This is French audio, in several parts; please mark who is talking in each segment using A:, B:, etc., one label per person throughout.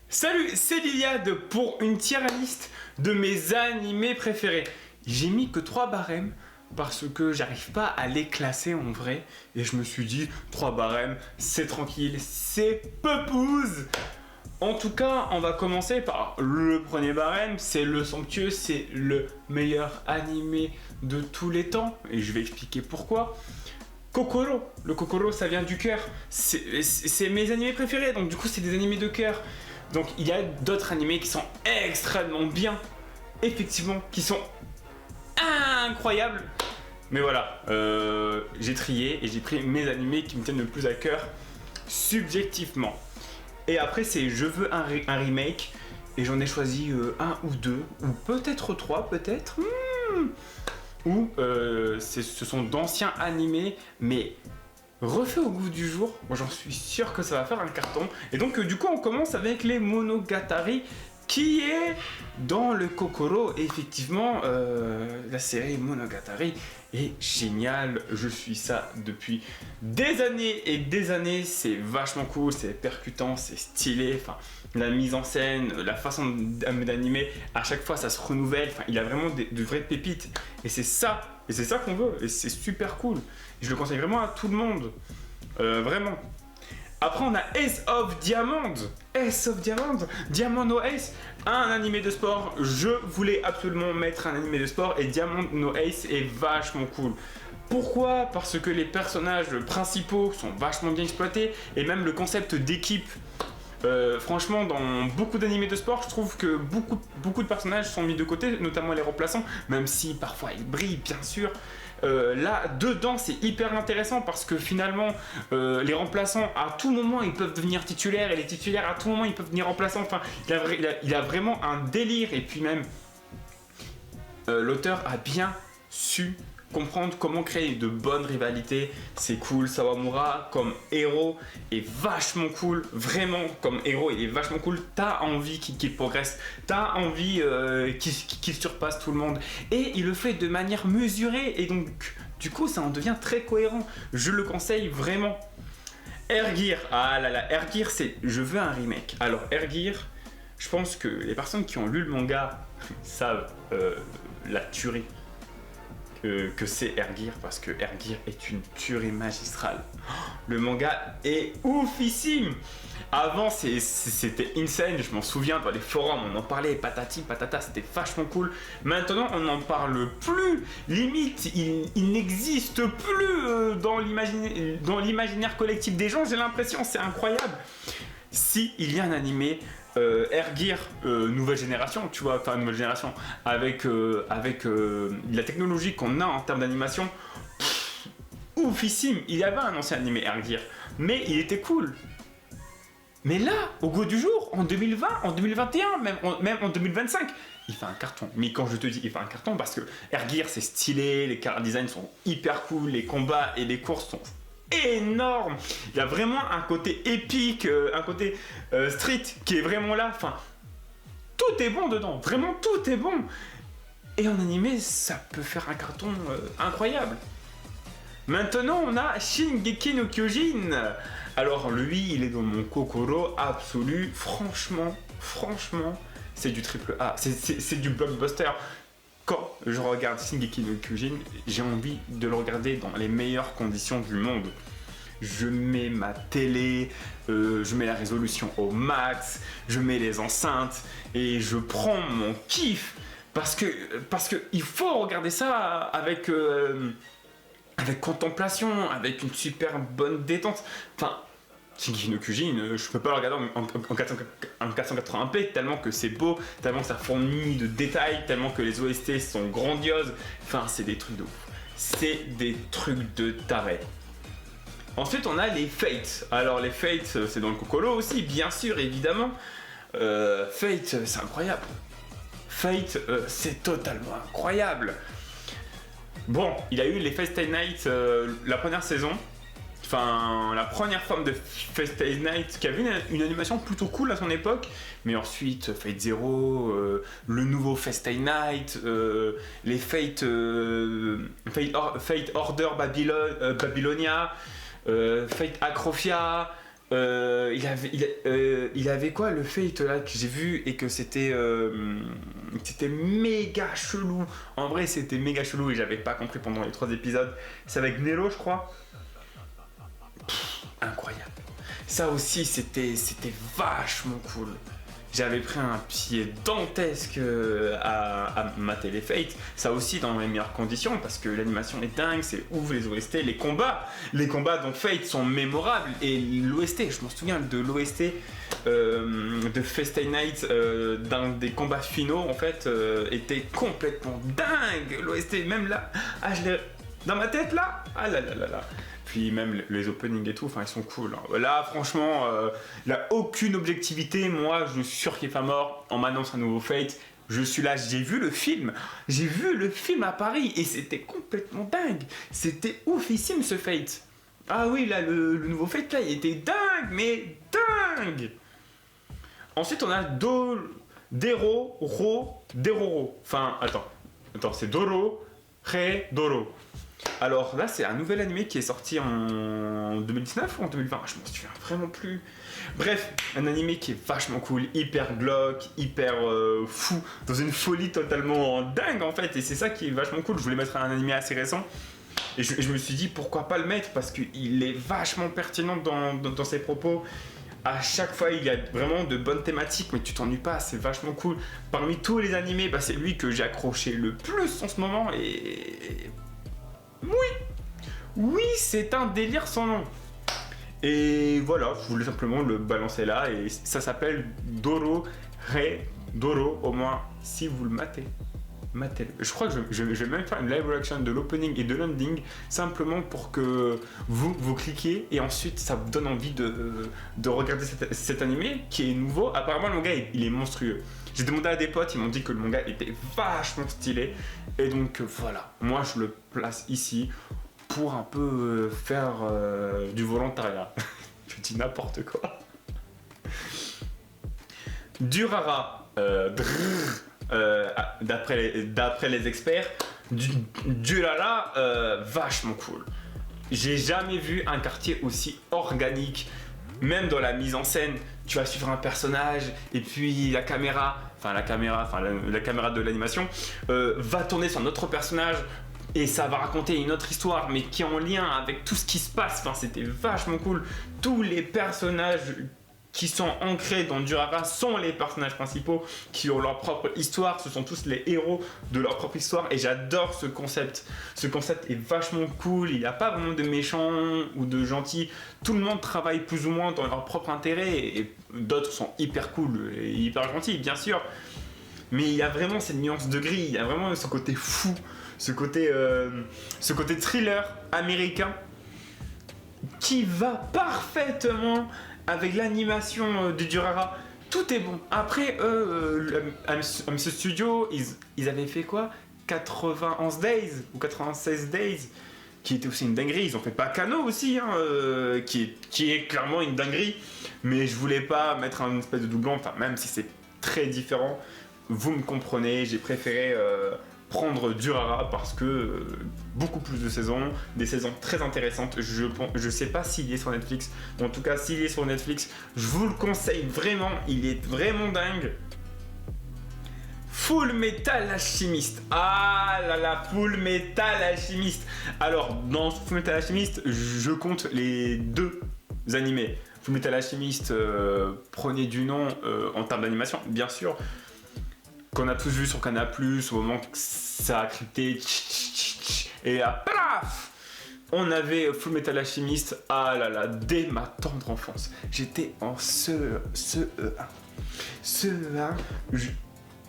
A: Salut, c'est Liliade pour une tier list de mes animés préférés. J'ai mis que 3 barèmes parce que j'arrive pas à les classer en vrai. Et je me suis dit, 3 barèmes, c'est tranquille, c'est pepouze. En tout cas, on va commencer par le premier barème, c'est le somptueux, c'est le meilleur animé de tous les temps. Et je vais expliquer pourquoi. Kokoro, le Kokoro ça vient du cœur, c'est mes animés préférés, donc du coup c'est des animés de cœur. Donc il y a d'autres animés qui sont extrêmement bien, effectivement, qui sont incroyables. Mais voilà, j'ai trié et j'ai pris mes animés qui me tiennent le plus à cœur, subjectivement. Et après c'est je veux un remake, et j'en ai choisi un ou deux, ou peut-être trois, peut-être. Ou ce sont d'anciens animés, mais refaits au goût du jour. Moi j'en suis sûr que ça va faire un carton. Et donc du coup on commence avec les Monogatari, qui est dans le Kokoro. Et effectivement la série Monogatari est géniale. Je suis ça depuis des années et des années. C'est vachement cool, c'est percutant, c'est stylé. Enfin, la mise en scène, la façon d'animer, à chaque fois ça se renouvelle. Enfin, il a vraiment de vraies pépites. Et c'est ça qu'on veut. Et c'est super cool. Je le conseille vraiment à tout le monde. Vraiment. Après, on a Ace of Diamond. Ace of Diamond. Diamond No Ace. Un animé de sport. Je voulais absolument mettre un animé de sport. Et Diamond No Ace est vachement cool. Pourquoi ? Parce que les personnages principaux sont vachement bien exploités. Et même le concept d'équipe. Franchement, dans beaucoup d'animés de sport, je trouve que beaucoup de personnages sont mis de côté, notamment les remplaçants, même si parfois ils brillent, bien sûr. Là, dedans, c'est hyper intéressant parce que finalement, les remplaçants, à tout moment, ils peuvent devenir titulaires, et les titulaires, à tout moment, ils peuvent devenir remplaçants. Enfin, il a vraiment un délire, et puis même, l'auteur a bien su comprendre comment créer de bonnes rivalités. C'est cool. Sawamura comme héros est vachement cool, vraiment. Comme héros il est vachement cool. T'as envie qu'il progresse, t'as envie qu'il surpasse tout le monde, et il le fait de manière mesurée, et donc du coup ça en devient très cohérent. Je le conseille vraiment. Air-Gear, ah là là, Air-Gear, c'est je veux un remake. Alors Air-Gear, je pense que les personnes qui ont lu le manga savent la tuerie que c'est Air-Gear, parce que Air-Gear est une tuerie magistrale. Le manga est oufissime. Avant c'était insane, je m'en souviens, dans les forums on en parlait, patati patata, c'était vachement cool. Maintenant on n'en parle plus, limite il n'existe plus dans l'imaginaire collectif des gens, j'ai l'impression, c'est incroyable. Si il y a un animé Air-Gear nouvelle génération, tu vois, enfin nouvelle génération, avec la technologie qu'on a en termes d'animation, oufissime. Il y avait un ancien animé Air-Gear, mais il était cool. Mais là, au goût du jour, en 2020, en 2021, même en 2025, il fait un carton. Mais quand je te dis il fait un carton, parce que Air-Gear c'est stylé, les chara design sont hyper cool, les combats et les courses sont énorme. Il y a vraiment un côté épique, un côté street qui est vraiment là. Enfin, tout est bon dedans. Vraiment, tout est bon. Et en animé, ça peut faire un carton incroyable. Maintenant, on a Shingeki no Kyojin. Alors lui, il est dans mon Kokoro absolu. Franchement, c'est du triple A. C'est du blockbuster. Quand je regarde Shingeki no Kyojin, j'ai envie de le regarder dans les meilleures conditions du monde. Je mets ma télé, je mets la résolution au max, je mets les enceintes et je prends mon kiff, parce que il faut regarder ça avec contemplation, avec une super bonne détente. Enfin, Shingeki no Kyojin, je peux pas le regarder en 480p, tellement que c'est beau, tellement que ça fournit de détails, tellement que les OST sont grandioses. Enfin, c'est des trucs de ouf. C'est des trucs de taré. Ensuite, on a les Fates. Alors, les Fates, c'est dans le Kokoro aussi, bien sûr, évidemment. Fate, c'est incroyable. Fate, c'est totalement incroyable. Bon, il a eu les Fate Stay Night la première saison. Enfin, la première forme de Fate Stay Night qui avait une animation plutôt cool à son époque. Mais ensuite, Fate Zero, le nouveau Fate Stay Night, les Fate Order Babylonia, Fate Acrofia, il avait quoi le Fate là que j'ai vu et que c'était méga chelou. En vrai, c'était méga chelou et j'avais pas compris pendant les 3 épisodes. C'est avec Nero, je crois. Incroyable. Ça aussi, c'était vachement cool. J'avais pris un pied dantesque à mater les Fate. Ça aussi dans les meilleures conditions parce que l'animation est dingue, c'est ouf, les OST, les combats dans Fate sont mémorables. Et l'OST, je m'en souviens de l'OST de Fate Night, d'un des combats finaux en fait, était complètement dingue. L'OST, même là, dans ma tête là, ah là là là là. Puis même les openings et tout, enfin ils sont cool. Hein. Là franchement, là aucune objectivité, moi je suis sûr qu'il est pas mort, on m'annonce un nouveau Fate, je suis là, j'ai vu le film à Paris et c'était complètement dingue, c'était oufissime ce Fate. Ah oui là le nouveau Fate là il était dingue, mais dingue. Ensuite on a Dororo, enfin attends c'est Doro, Doro. Alors là, c'est un nouvel animé qui est sorti en 2019 ou en 2020, je m'en souviens vraiment plus. Bref, un animé qui est vachement cool, hyper glauque, hyper fou, dans une folie totalement dingue en fait. Et c'est ça qui est vachement cool. Je voulais mettre un animé assez récent. Et je me suis dit pourquoi pas le mettre parce qu'il est vachement pertinent dans ses propos. À chaque fois, il y a vraiment de bonnes thématiques, mais tu t'ennuies pas, c'est vachement cool. Parmi tous les animés, c'est lui que j'ai accroché le plus en ce moment et... Oui, c'est un délire sans nom. Et voilà, je voulais simplement le balancer là. Et ça s'appelle Doro, Doro, au moins, si vous le matez. Je crois que je vais même faire une live reaction de l'opening et de l'ending, simplement pour que vous cliquiez et ensuite ça vous donne envie de regarder cet animé qui est nouveau. Apparemment, le manga, il est monstrueux. J'ai demandé à des potes, ils m'ont dit que le manga était vachement stylé. Et donc voilà, moi je le place ici pour un peu faire du volontariat. Je dis n'importe quoi. Durara, d'après les experts, Durara, vachement cool. J'ai jamais vu un quartier aussi organique. Même dans la mise en scène, tu vas suivre un personnage et puis la caméra de l'animation va tourner sur notre personnage et ça va raconter une autre histoire mais qui est en lien avec tout ce qui se passe. Enfin, c'était vachement cool. Tous les personnages qui sont ancrés dans Durara sont les personnages principaux qui ont leur propre histoire, ce sont tous les héros de leur propre histoire et j'adore ce concept. Ce concept est vachement cool, il n'y a pas vraiment de méchants ou de gentils, tout le monde travaille plus ou moins dans leur propre intérêt et d'autres sont hyper cool et hyper gentils bien sûr, mais il y a vraiment cette nuance de gris, il y a vraiment ce côté fou, ce côté thriller américain qui va parfaitement avec l'animation de Durara. Tout est bon. Après, MC Studio, ils avaient fait quoi, 91 Days ou 96 Days, qui était aussi une dinguerie. Ils ont fait Pakano aussi, hein, qui est clairement une dinguerie. Mais je voulais pas mettre un espèce de doublon, enfin, même si c'est très différent, vous me comprenez, j'ai préféré prendre Durara parce que beaucoup plus de saisons, des saisons très intéressantes. Je sais pas s'il est sur Netflix, mais en tout cas s'il est sur Netflix, je vous le conseille vraiment, il est vraiment dingue. Full Metal Alchemist. Ah là là, Full Metal Alchemist. Alors dans Full Metal Alchemist, je compte les 2 animés. Full Metal Alchemist, premier du nom en termes d'animation, bien sûr, qu'on a tous vu sur Canal+, au moment que ça a crypté, et là, paf, on avait Full Metal Alchemist, ah là là, dès ma tendre enfance. J'étais en CE1.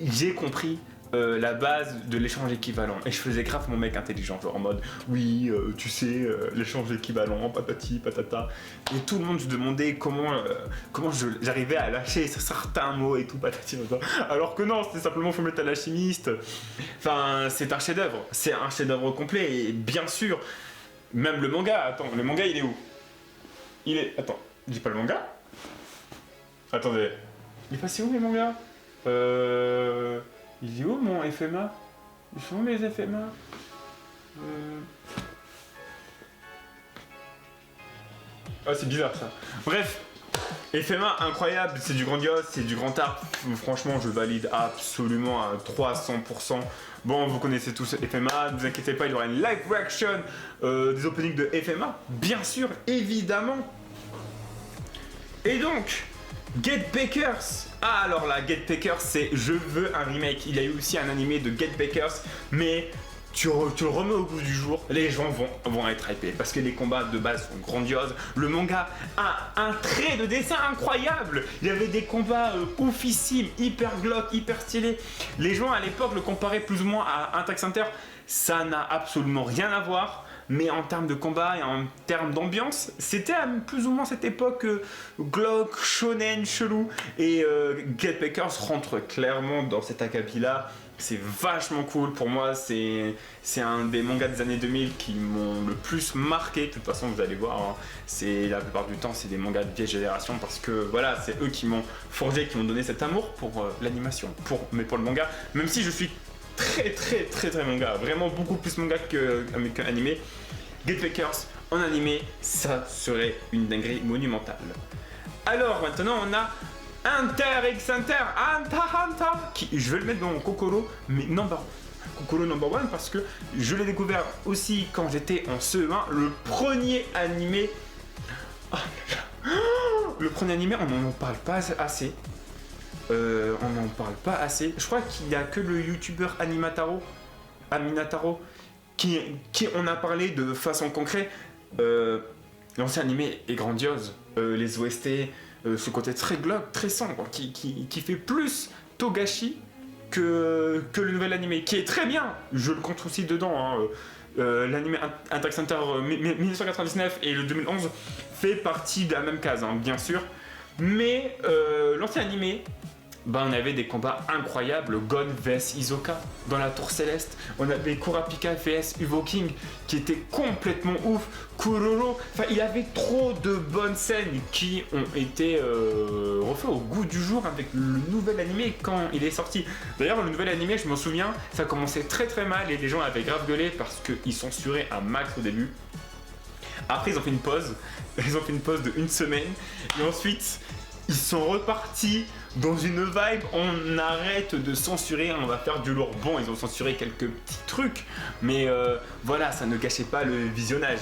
A: J'ai compris la base de l'échange équivalent. Et je faisais grave mon mec intelligent, genre en mode, oui, tu sais, l'échange équivalent, patati, patata. Et tout le monde se demandait comment j'arrivais à lâcher certains mots et tout, patati, patata. Alors que non, c'était simplement Full Metal Alchemist. Enfin, c'est un chef-d'œuvre complet. Et bien sûr, même le manga, attends, le manga il est où? Attends, dis pas le manga? Attendez, il est passé où les mangas? Il est où mon FMA? Ils sont où mes FMA? Ah, c'est bizarre ça. Bref, FMA incroyable, c'est du grandiose, c'est du grand art. Franchement, je valide absolument à 300%. Bon, vous connaissez tous FMA, ne vous inquiétez pas, il y aura une live reaction des openings de FMA, bien sûr, évidemment. Et donc, Get Bakers. Ah, alors là, Get Bakers, c'est je veux un remake. Il y a eu aussi un animé de Get Bakers, mais tu le remets au goût du jour, les gens vont être hypés parce que les combats de base sont grandioses. Le manga a un trait de dessin incroyable. Il y avait des combats oufissimes, hyper glauques, hyper stylés. Les gens à l'époque le comparaient plus ou moins à Hunter x Hunter. Ça n'a absolument rien à voir. Mais en termes de combat et en termes d'ambiance, c'était à plus ou moins cette époque glauque, shonen, chelou. Et Get Bakers rentre clairement dans cet acabit-là. C'est vachement cool. Pour moi, c'est un des mangas des années 2000 qui m'ont le plus marqué. De toute façon, vous allez voir, hein, la plupart du temps, c'est des mangas de vieille génération parce que voilà, c'est eux qui m'ont forgé, qui m'ont donné cet amour pour l'animation, mais pour le manga. Même si je suis très manga, vraiment beaucoup plus manga qu'animé. Get Bakers en animé, ça serait une dinguerie monumentale. Alors maintenant on a Hunter x Hunter, qui je vais le mettre dans Kokoro, mais Kokoro number one parce que je l'ai découvert aussi quand j'étais en CE1, le premier animé. Le premier animé, on n'en parle pas assez. On n'en parle pas assez. Je crois qu'il n'y a que le youtubeur Aminataro qui en a parlé de façon concrète. L'ancien animé est grandiose. Les OST, ce côté très glauque, très sombre, qui fait plus Togashi que le nouvel animé, qui est très bien. Je le compte aussi dedans. Hein. L'anime Hunter x Hunter 1999 et le 2011 fait partie de la même case, hein, bien sûr. Mais l'ancien animé, on avait des combats incroyables. Gon vs Hisoka dans la tour céleste. On avait Kurapika vs Uvo-King qui était complètement ouf. Kuroro, enfin il avait trop de bonnes scènes qui ont été refaites au goût du jour avec le nouvel animé quand il est sorti. D'ailleurs le nouvel animé, je m'en souviens, ça commençait très mal et les gens avaient grave gueulé parce qu'ils censuraient un max au début. Après ils ont fait une pause. Ils ont fait une pause de 1 semaine et ensuite ils sont repartis dans une vibe, on arrête de censurer, on va faire du lourd. Bon, ils ont censuré quelques petits trucs, mais voilà, ça ne gâchait pas le visionnage.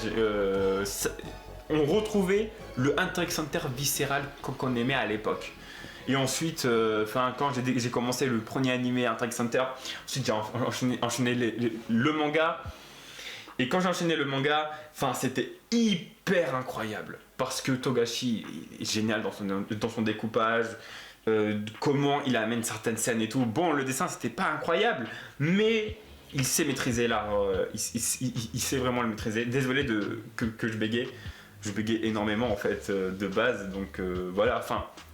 A: On retrouvait le Hunter x Hunter viscéral qu'on aimait à l'époque. Et ensuite, quand j'ai commencé le premier animé Hunter x Hunter, ensuite j'ai enchaîné le manga. Et quand j'ai enchaîné le manga, c'était hyper incroyable. Parce que Togashi est génial dans son découpage, comment il amène certaines scènes et tout. Bon, le dessin, c'était pas incroyable, mais il sait maîtriser l'art. Il sait vraiment le maîtriser. Désolé que je bégaye. Je bégaye énormément, en fait, de base. Donc, voilà.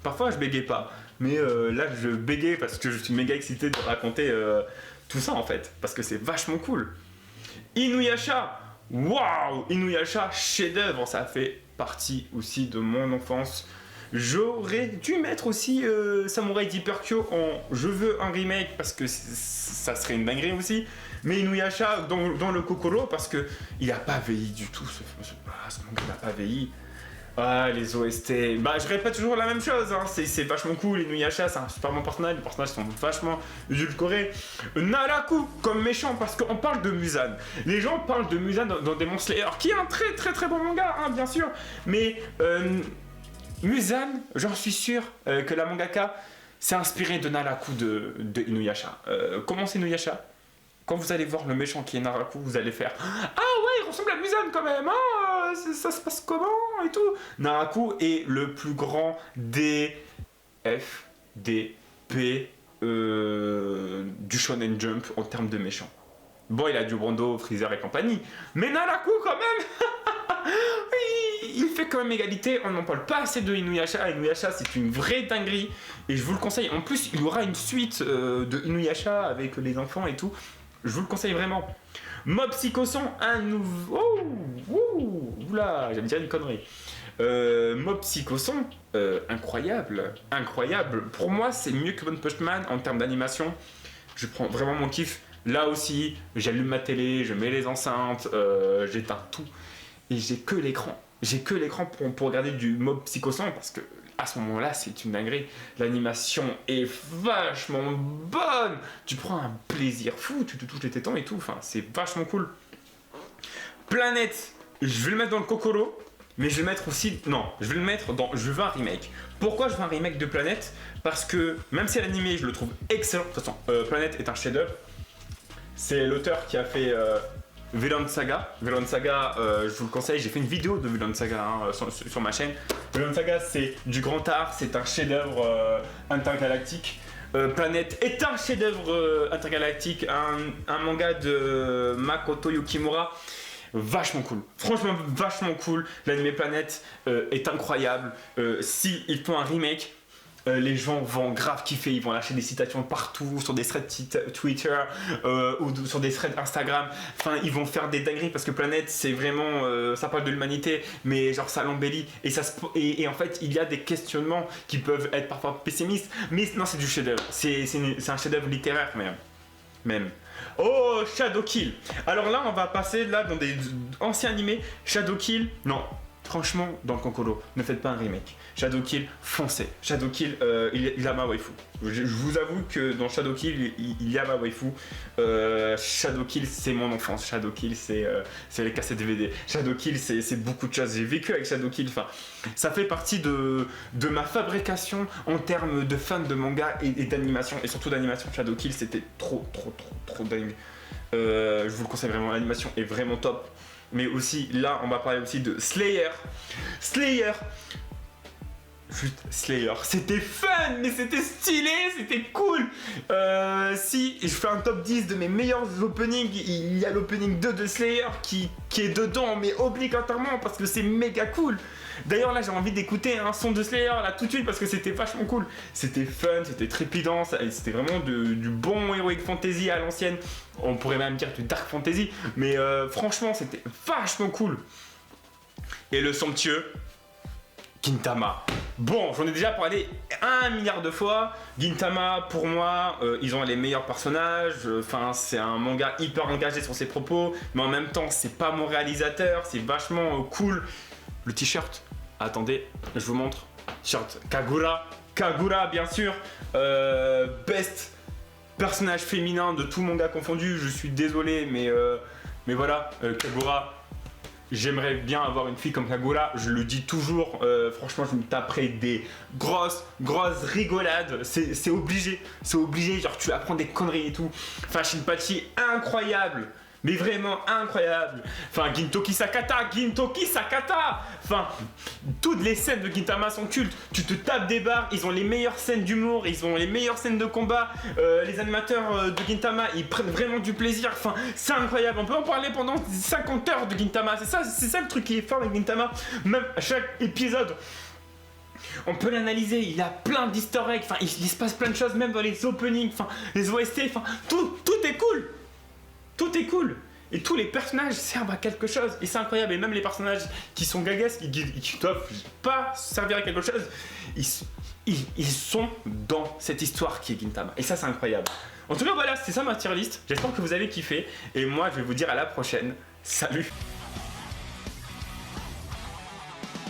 A: Parfois, je bégaye pas. Mais là, je bégaye parce que je suis méga excité de raconter tout ça, en fait. Parce que c'est vachement cool. Inuyasha, waouh, Inuyasha, chef-d'œuvre, ça fait partie aussi de mon enfance. J'aurais dû mettre aussi Samurai Deeper Kyo en je veux un remake parce que ça serait une dinguerie aussi. Mais Inuyasha dans le Kokoro parce que il a pas vieilli du tout. Ce manga n'a pas vieilli. Ah, les OST. Je répète toujours la même chose, hein. C'est vachement cool. Inuyasha, c'est un super bon personnage. Les personnages sont vachement édulcorés. Naraku comme méchant, parce qu'on parle de Muzan. Les gens parlent de Muzan dans Demon Slayer, qui est un très bon manga, hein, bien sûr. Mais Muzan, j'en suis sûr que la mangaka s'est inspirée de Naraku de Inuyasha. Comment c'est Inuyasha? Quand vous allez voir le méchant qui est Naraku, vous allez faire ah ouais, il ressemble à Muzan quand même, hein, ça se passe comment et tout. Naraku est le plus grand DFDP du Shonen Jump en termes de méchant. Bon, il a du Brando, Freezer et compagnie, mais Naraku quand même il fait quand même égalité. On n'en parle pas assez de Inuyasha. Inuyasha, c'est une vraie dinguerie et je vous le conseille. En plus, il y aura une suite de Inuyasha avec les enfants et tout. Je vous le conseille vraiment. Mob Psycho 100, un nouveau... Oula, j'allais dire une connerie. Mob Psycho 100, incroyable. Pour moi, c'est mieux que One Punch Man en termes d'animation. Je prends vraiment mon kiff. Là aussi, j'allume ma télé, je mets les enceintes, j'éteins tout. Et j'ai que l'écran. j'ai que l'écran pour regarder du Mob Psycho 100 parce que à ce moment-là, c'est une dinguerie. L'animation est vachement bonne. Tu prends un plaisir fou, tu te touches les tétons et tout. Enfin, c'est vachement cool. Planète, je vais le mettre dans le Kokoro, mais je vais le mettre aussi. Non, je vais le mettre dans. Je veux un remake. Pourquoi je veux un remake de Planète? Parce que même si l'animé, je le trouve excellent. De toute façon, Planète est un chef-d'œuvre. C'est l'auteur qui a fait. Vinland Saga. Vinland Saga, je vous le conseille, j'ai fait une vidéo de Vinland Saga sur ma chaîne. Vinland Saga, c'est du grand art, c'est un chef-d'œuvre intergalactique. Planète est un chef-d'œuvre intergalactique, un manga de Makoto Yukimura. Vachement cool, franchement vachement cool. L'anime Planète est incroyable. Si ils font un remake, les gens vont grave kiffer, ils vont lâcher des citations partout, sur des threads Twitter ou sur des threads Instagram. Enfin, ils vont faire des dingueries parce que Planète, c'est vraiment, ça parle de l'humanité, mais genre ça l'embellit et en fait, il y a des questionnements qui peuvent être parfois pessimistes, mais non, c'est du chef-d'œuvre. C'est un chef-d'œuvre littéraire même. Oh, Shadow Kill. Alors là, on va passer là dans des anciens animés. Shadow Kill, non. Franchement, dans le Kokoro, ne faites pas un remake. Shadow Kill, foncez. Shadow Kill, il a ma waifu. Je vous avoue que dans Shadow Kill, il y a ma waifu. Shadow Kill, c'est mon enfance. Shadow Kill, c'est les cassettes DVD. Shadow Kill, c'est beaucoup de choses. J'ai vécu avec Shadow Kill. Enfin, ça fait partie de ma fabrication en termes de fans de manga et d'animation. Et surtout d'animation. Shadow Kill, c'était trop dingue. Je vous le conseille vraiment. L'animation est vraiment top. Mais aussi, là, on va parler aussi de Slayer. Slayer, c'était fun, mais c'était stylé, c'était cool. Si je fais un top 10 de mes meilleurs openings, il y a l'opening 2 de Slayer qui est dedans, mais obligatoirement parce que c'est méga cool. D'ailleurs là j'ai envie d'écouter un son de Slayer là tout de suite parce que c'était vachement cool. C'était fun, c'était trépidant, c'était vraiment du bon heroic fantasy à l'ancienne. On pourrait même dire du dark fantasy, mais franchement c'était vachement cool. Et le somptueux Gintama. Bon, j'en ai déjà parlé 1 milliard de fois. Gintama, pour moi, ils ont les meilleurs personnages. Enfin, c'est un manga hyper engagé sur ses propos, mais en même temps, c'est pas mon réalisateur. C'est vachement cool. Le t-shirt. Attendez, je vous montre. T-shirt Kagura, bien sûr. Best personnage féminin de tout manga confondu. Je suis désolé, mais voilà, Kagura. J'aimerais bien avoir une fille comme Kagura, je le dis toujours, franchement je me taperais des grosses rigolades, c'est obligé, genre tu apprends des conneries et tout. Enfin Shinpachi, incroyable, mais vraiment incroyable. Enfin Gintoki Sakata, enfin toutes les scènes de Gintama sont cultes. Tu te tapes des barres, ils ont les meilleures scènes d'humour, ils ont les meilleures scènes de combat. Les animateurs de Gintama, ils prennent vraiment du plaisir. Enfin c'est incroyable, on peut en parler pendant 50 heures de Gintama. C'est ça le truc qui est fort avec Gintama. Même à chaque épisode on peut l'analyser, il y a plein d'easter eggs, enfin il se passe plein de choses même dans les openings, enfin les OST, enfin tout est cool. Tout est cool et tous les personnages servent à quelque chose et c'est incroyable. Et même les personnages qui sont gagas, qui doivent pas servir à quelque chose, ils sont dans cette histoire qui est Gintama et ça c'est incroyable. En tout cas voilà, c'est ça ma tier list. J'espère que vous avez kiffé et moi je vais vous dire à la prochaine. Salut.